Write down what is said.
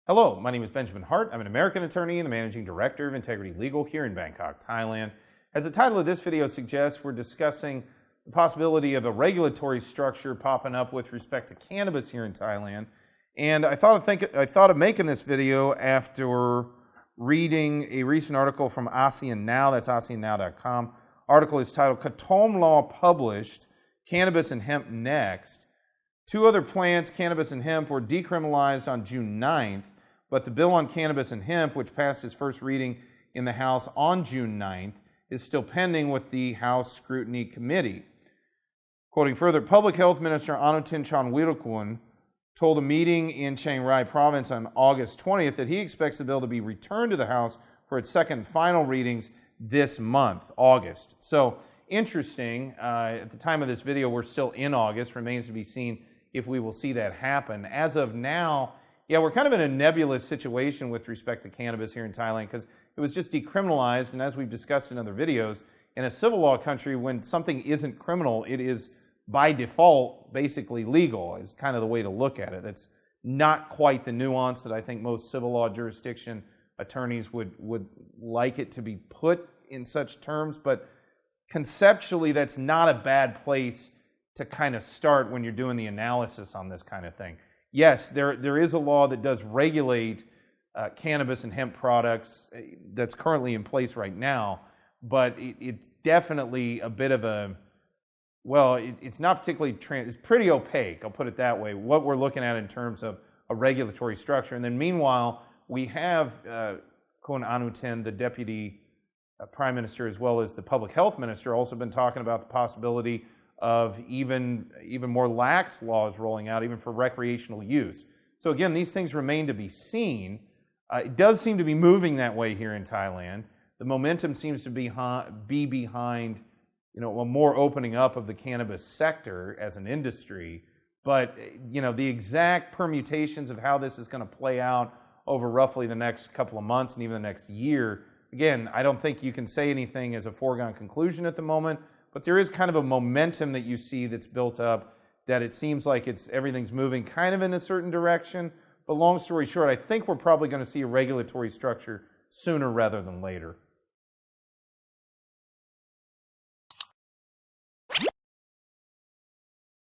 Hello, my name is Benjamin Hart. I'm an American attorney and the Managing Director of Integrity Legal here in Bangkok, Thailand. As the title of this video suggests, we're discussing the possibility of a regulatory structure popping up with respect to cannabis here in Thailand. And I thought of making this video after reading a recent article from ASEAN Now, that's ASEANnow.com. Article is titled, Katom Law Published, Cannabis and Hemp Next. Two other plants, cannabis and hemp, were decriminalized on June 9th. But the bill on cannabis and hemp, which passed its first reading in the House on June 9th, is still pending with the House Scrutiny Committee. Quoting further, Public Health Minister Anutin Charnvirakul told a meeting in Chiang Rai Province on August 20th that he expects the bill to be returned to the House for its second and final readings this month, August. So, interesting. At the time of this video, we're still in August. Remains to be seen if we will see that happen. As of now, yeah, we're kind of in a nebulous situation with respect to cannabis here in Thailand because it was just decriminalized, and as we've discussed in other videos, in a civil law country, when something isn't criminal, it is by default basically legal, is kind of the way to look at it. That's not quite the nuance that I think most civil law jurisdiction attorneys would like it to be put in such terms, but conceptually that's not a bad place to kind of start when you're doing the analysis on this kind of thing. Yes, there is a law that does regulate cannabis and hemp products that's currently in place right now, but it's definitely a bit of a, well, it's not particularly, it's pretty opaque, I'll put it that way, what we're looking at in terms of a regulatory structure. And then meanwhile, we have Kun Anutin, the Deputy Prime Minister, as well as the Public Health Minister, also been talking about the possibility of even more lax laws rolling out, even for recreational use. So again, these things remain to be seen. It does seem to be moving that way here in Thailand. The momentum seems to be behind, a more opening up of the cannabis sector as an industry. But the exact permutations of how this is going to play out over roughly the next couple of months and even the next year, again, I don't think you can say anything as a foregone conclusion at the moment. But there is kind of a momentum that you see that's built up, that it seems like everything's moving kind of in a certain direction. But long story short, I think we're probably going to see a regulatory structure sooner rather than later.